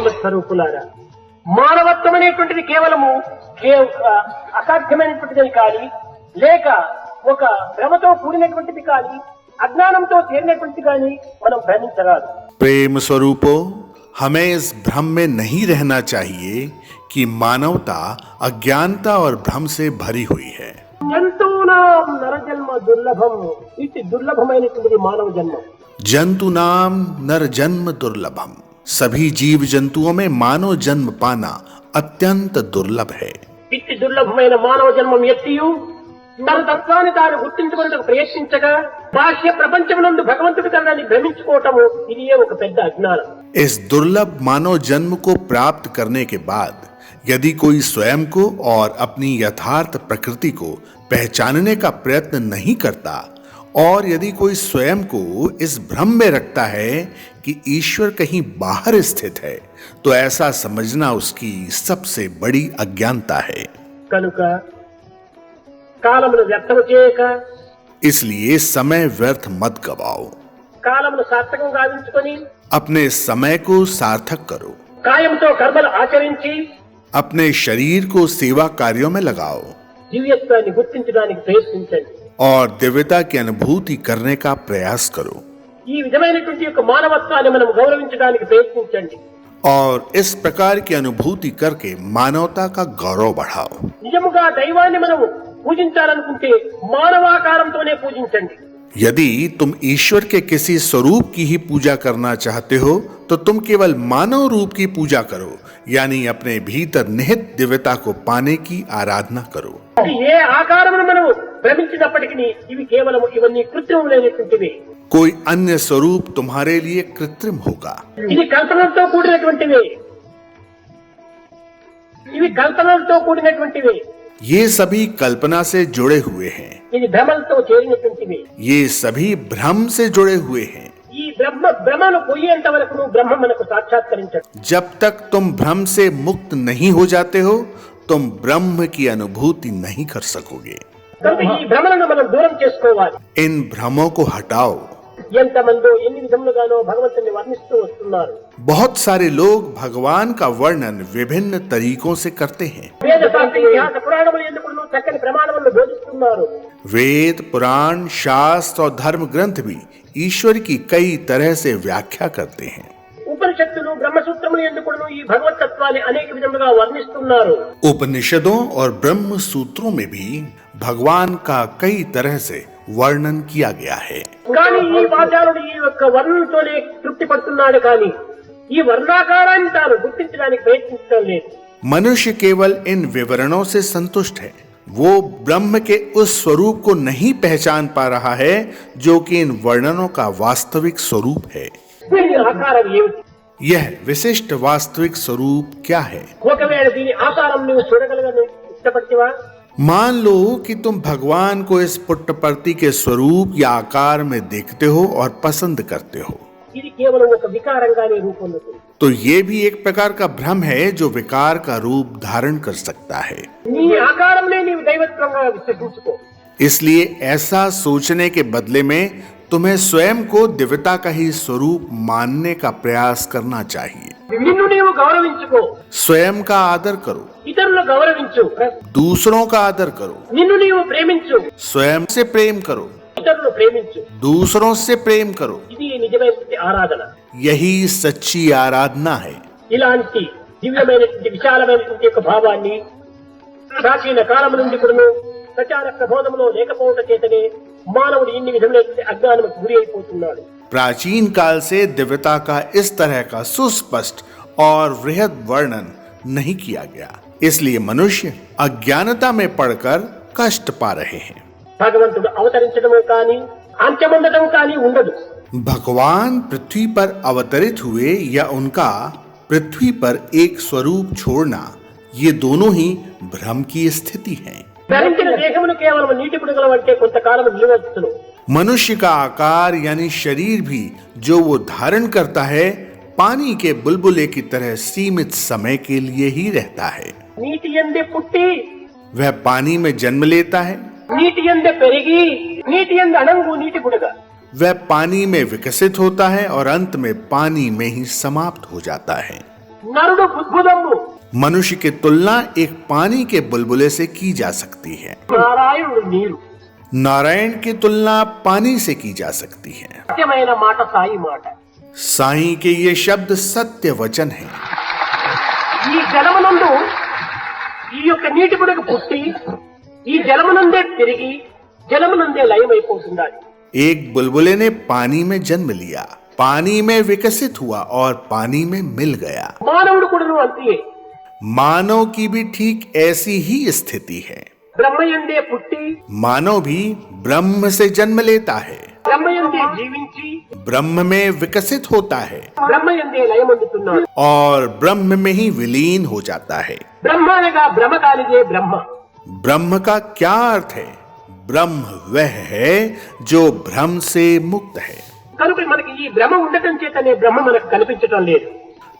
ప్రేమ స్వరూపులారా, మానవత్వం అనేటువంటిది కేవలము అసాధ్యమైనటువంటిది కానీ, లేక ఒక భ్రమతో కూడినటువంటిది కానీ, అజ్ఞానంతో చేరినటువంటిది కానీ మనం భ్రమించరాదు. प्रेम स्वरूपो, हमें इस भ्रम में नहीं रहना चाहिए कि मानवता अज्ञानता और भ्रम से भरी हुई है. జంతువునాం నరజన్మ దుర్లభం, ఇది దుర్లభమైనటువంటి మానవ జన్మం. जंतु नाम नर जन्म दुर्लभम, सभी जीव जंतुओं में मानव जन्म पाना अत्यंत दुर्लभ है. ఇట్టి దుర్లభమైన మానవ జన్మం ఎత్తియు తన తత్వాన్ని తాను గుర్తించుకునేందుకు ప్రయత్నించగా బాహ్య ప్రపంచమునందు భగవంతుడి కన్నాన్ని భ్రమించుకోవటము ఇది ఒక పెద్ద అజ్ఞానం. इस दुर्लभ मानव जन्म को प्राप्त करने के बाद यदि कोई स्वयं को और अपनी यथार्थ प्रकृति को पहचानने का प्रयत्न नहीं करता और यदि कोई स्वयं को इस भ्रम में रखता है कि ईश्वर कहीं बाहर स्थित है, तो ऐसा समझना उसकी सबसे बड़ी अज्ञानता है. కనుక కాలమును వ్యర్థము చేయక, इसलिए समय व्यर्थ मत गवाओ. కాలమును సార్థకంగా గావించుకొని अपने समय को सार्थक करो. కాయంతో కర్మలు ఆచరించి अपने शरीर को सेवा कार्यों में लगाओ దివ్యత్వాన్ని గుర్తించడానికి ప్రయత్నించండి. और दिव्यता की अनुभूति करने का प्रयास करो. ఈ విధమైనటువంటి యొక్క మానవత్వాన్ని మనం గౌరవించడానికి ప్రయత్నించండి. और इस प्रकार की अनुभूति करके मानवता का गौरव बढ़ाओ. నిజముగా దైవాన్ని మనం పూజించాలనుకుంటే మానవాకారంతోనే పూజించండి. यदि तुम ईश्वर के किसी स्वरूप की ही पूजा करना चाहते हो तो तुम केवल मानव रूप की पूजा करो, यानी अपने भीतर निहित दिव्यता को पाने की आराधना करो. ఏ ఆకారమును మనం భ్రమించినప్పటికీ ఇవి కేవలం ఇవన్నీ కృత్రిమమైనటువంటివి. कोई अन्य स्वरूप तुम्हारे लिए कृत्रिम होगा. ఇది కల్పనలతో కూడినటువంటివి. ఇవి కల్పనలతో కూడినటువంటివి. ये सभी कल्पना से जुड़े हुए हैं. ఇది భ్రమలతో చేరినటువంటివి. ये सभी भ्रम से जुड़े हुए हैं. ఈ భ్రమను పోయేంత వరకు బ్రహ్మ మనకు సాక్షాత్కరించడు. जब तक तुम भ्रम से मुक्त नहीं हो जाते हो, तुम ब्रह्म की अनुभूति नहीं कर सकोगे. కనుక ఈ భ్రమలను మనం దూరం చేసుకోవాలి. इन भ्रमों को हटाओ. ఎంతమందో ఎన్ని విధములుగానో భగవంతుని వర్ణిస్తూ వస్తున్నారు. बहुत सारे लोग भगवान का वर्णन विभिन्न तरीकों से करते हैं. వేద శాస్త్ర ఇతిహాస పురాణములు ఎందుకు చక్కని ప్రమాణములను బోధిస్తున్నారు. वेद, पुराण, शास्त्र और धर्म ग्रंथ भी ईश्वर की कई तरह से व्याख्या करते हैं. ఉపనిషత్తులు బ్రహ్మసూత్రములు ఎందుకు ఈ భగవత్ తత్వాన్ని అనేక విధములుగా వర్ణిస్తున్నారు. उपनिषदों और ब्रह्म सूत्रों में भी भगवान का कई तरह से वर्णन किया गया है. కానీ ఈ వాచారుడు ఈ యొక్క వర్ణంతోనే తృప్తి పడుతున్నాడు, కానీ ఈ వర్ణాకారాన్ని తాను గుర్తించడానికి ప్రయత్నించడం లేదు. मनुष्य केवल इन विवरणों से संतुष्ट है. वो ब्रह्म के उस स्वरूप को नहीं पहचान पा रहा है जो कि इन वर्णनों का वास्तविक स्वरूप है. దీని ఆకారం ఏమిటి? यह विशिष्ट वास्तविक स्वरूप क्या है? ఒకవేళ దీని ఆకారం నువ్వు చూడగలగని ఇష్టపడితివా? मान लो कि तुम भगवान को इस पुट्टपर्ती के स्वरूप या आकार में देखते हो और पसंद करते हो, ఇది కేవలం ఒక వికారంగానే రూపొందుతుంది. तो ये भी एक प्रकार का भ्रम है जो विकार का रूप धारण कर सकता है. నీ ఆకారంనే నీవు దైవత్వంగా విశ్వసించుకో. इसलिए ऐसा सोचने के बदले में तुम्हें स्वयं को दिव्यता का ही स्वरूप मानने का प्रयास करना चाहिए. నిన్ను నీవు గౌరవించుకో. स्वयं का आदर करो, ఇతరులను గౌరవించు. दूसरों का आदर करो, నిన్ను నీవు ప్రేమించు. स्वयं से प्रेम करो, ఇతరులను ప్రేమించు. दूसरों से प्रेम करो. ఇది నిజమైన ఆరాధన. यही सच्ची आराधना है. ఇలాంటి దివ్యమైనటువంటి విశాలమైనటువంటి యొక్క భావాన్ని ప్రాచీన కాలం నుండి కూడా ప్రచార ప్రబోధంలో లేకపోవట చేతనే మానవుడు ఇన్ని విధములైన అజ్ఞానముకు గురి అయిపోతున్నాడు. प्राचीन काल से दिव्यता का इस तरह का सुस्पष्ट और वृहद वर्णन नहीं किया गया, इसलिए मनुष्य अज्ञानता में पड़कर कष्ट पा रहे हैं. భగవంతుడు అవతరించడము కానీ అంత్యమందడం కానీ ఉండదు. भगवान पृथ्वी पर अवतरित हुए या उनका पृथ्वी पर एक स्वरूप छोड़ना, ये दोनों ही भ्रम की स्थिति है. ధరించిన దేహమును కేవలం నీటి బుడగల వంటి కొంతకాలం నిలవచ్చును. मनुष्य का आकार यानी शरीर भी जो वो धारण करता है, पानी के बुलबुले की तरह सीमित समय के लिए ही रहता है. నీటి యందే పుట్టి वह पानी में जन्म लेता है, నీటి యందే పెరిగి నీటి యందు అణంగు నీటి బుడగ. वह पानी में विकसित होता है और अंत में पानी में ही समाप्त हो जाता है. నరుడు బుద్భుదమ్ము मनुष्य की तुलना एक पानी के बुलबुले से की जा सकती है। నారాయణుడు నీరు नारायण की तुलना पानी से की जा सकती है। సత్యమైన మాట సాయి మాట साईं के ये शब्द सत्य वचन है। ఈ జలమునందు ఈ యొక్క నీటి బుడగ పుట్టి ఈ జలమునందే తిరిగి జలమునందే లయమైపోతుండాలి। एक बुलबुले ने पानी में जन्म लिया, पानी में विकसित हुआ और पानी में मिल गया। మానవుడు కూడాను అంతే मानव की भी ठीक ऐसी ही स्थिति है। బ్రహ్మయందే పుట్టి मानव भी ब्रह्म से जन्म लेता है, బ్రహ్మయందే జీవించి ब्रह्म में विकसित होता है బ్రహ్మయందే లయమందుతున్నాడు। और ब्रह्म में ही विलीन हो जाता है। బ్రహ్మ అనగా భ్రమ కానిదే బ్రహ్మ। ब्रह्म का क्या अर्थ है? ब्रह्म वह है जो भ्रम से मुक्त है। కనుక మనకి ఈ భ్రమ ఉండటం చేతనే బ్రహ్మ మనకు కనిపించటం లేదు।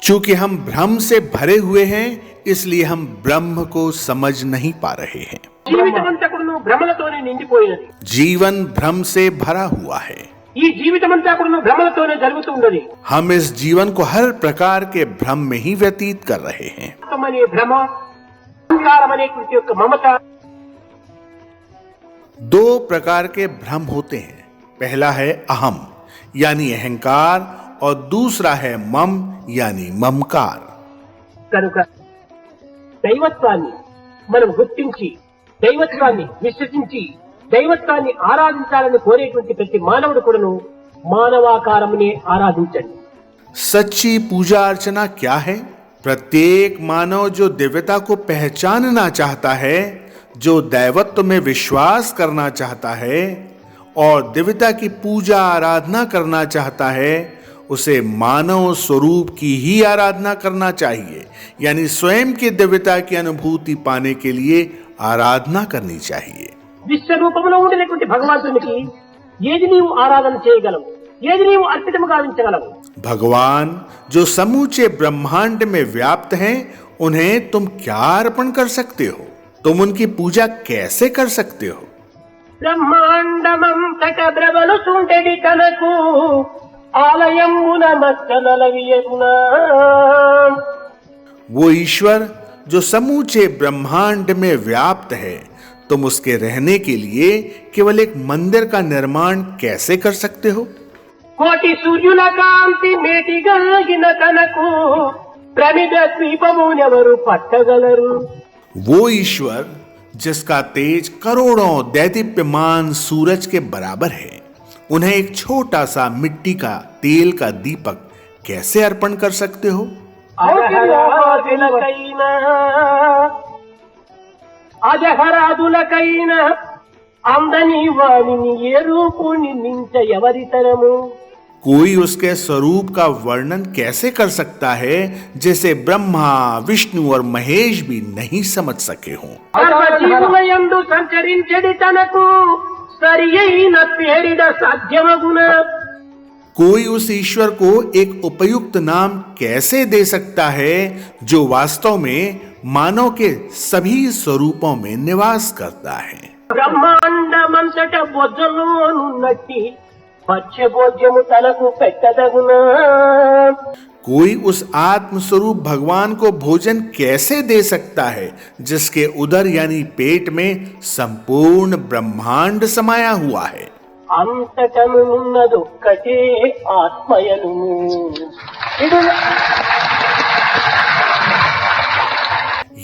चूंकि हम भ्रम से भरे हुए हैं, इसलिए हम ब्रह्म को समझ नहीं पा रहे हैं। జీవితమంతా కూడాను భ్రమలతోనే నిండిపోయినది। जीवन भ्रम से भरा हुआ है। ఈ జీవితమంతా కూడాను భ్రమలతోనే జరుగుతూ ఉన్నది। हम इस जीवन को हर प्रकार के भ्रम में ही व्यतीत कर रहे हैं। అనే భ్రమ అహంకారం అనేటువంటి యొక్క మమత दो प्रकार के भ्रम होते हैं। पहला है अहम यानी अहंकार और दूसरा है मम यानी ममकार। కనుక దైవత్వాన్ని మనం గుర్తించి దైవత్వాన్ని విశ్వసించి దైవత్వాన్ని ఆరాధించాలని కోరేటువంటి ప్రతి మానవుడు కూడాను మానవాకారమునే ఆరాధించండి। सच्ची पूजा अर्चना क्या है? प्रत्येक मानव जो दिव्यता को पहचानना चाहता है, जो दैवत्व में विश्वास करना चाहता है और दिव्यता की पूजा आराधना करना चाहता है, उसे मानव स्वरूप की ही आराधना करना चाहिए। यानी स्वयं की दिव्यता की अनुभूति पाने के लिए आराधना करनी चाहिए। విశ్వరూపంలో ఉండేటువంటి భగవంతునికి ఏది నీవు ఆరాధన చేయగలవు, ఏది నీవు అర్పితము గావించగలవు? भगवान जो समूचे ब्रह्मांड में व्याप्त हैं, उन्हें तुम क्या अर्पण कर सकते हो? तुम उनकी पूजा कैसे कर सकते हो? బ్రహ్మాండమంతట బ్రవలు సుండెడి తనకు ఆలయమున మక్కనలవియగునా। वो ईश्वर जो समूचे ब्रह्मांड में व्याप्त है, तुम उसके रहने के लिए केवल एक मंदिर का निर्माण कैसे कर सकते हो? కోటి సూర్యుల కాంతి మేటిగలిగిన తనకు ప్రమిద ద్వీపమునెవరు పట్టగలరు? वो ईश्वर जिसका तेज करोड़ों दैदीप्यमान सूरज के बराबर है, उन्हें एक छोटा सा मिट्टी का तेल का दीपक कैसे अर्पण कर सकते हो? అజహరాదులకైనా అందని వాణిని ఏ రూపుని నించ ఎవరితరము? कोई उसके स्वरूप का वर्णन कैसे कर सकता है जिसे ब्रह्मा, विष्णु और महेश भी नहीं समझ सके हों? సర్వజీవులయందు సంచరించెడి తనకు సరి అయిన పేరిడ సాధ్యమగున? कोई उस ईश्वर को एक उपयुक्त नाम कैसे दे सकता है जो वास्तव में मानव के सभी स्वरूपों में निवास करता है? బ్రహ్మాండమంతట బొజ్జలోనున్నట్టి పచ్చభోజ్యము తనకు పెట్టదగునా? कोई उस आत्म स्वरूप भगवान को भोजन कैसे दे सकता है जिसके उदर यानी पेट में संपूर्ण ब्रह्मांड समाया हुआ है? అంతటనున్నదొక్కటే ఆత్మయను।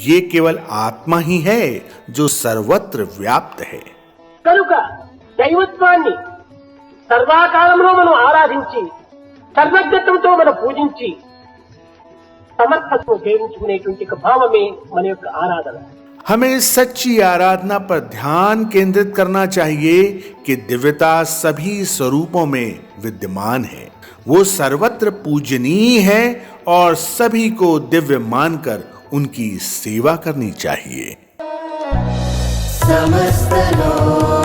ये केवल आत्मा ही है जो सर्वत्र व्याप्त है। కనుక దైవత్వాన్ని సర్వాకాలంలో మనం ఆరాధించి సర్వజ్ఞత్వంతో మనం పూజించి సమర్థతను సేవించుకునేటువంటి భావమే మన యొక్క ఆరాధన। हमें सच्ची आराधना पर ध्यान केंद्रित करना चाहिए कि दिव्यता सभी स्वरूपों में विद्यमान है, वो सर्वत्र पूजनीय है और सभी को दिव्य मानकर उनकी सेवा करनी चाहिए। समस्त लोक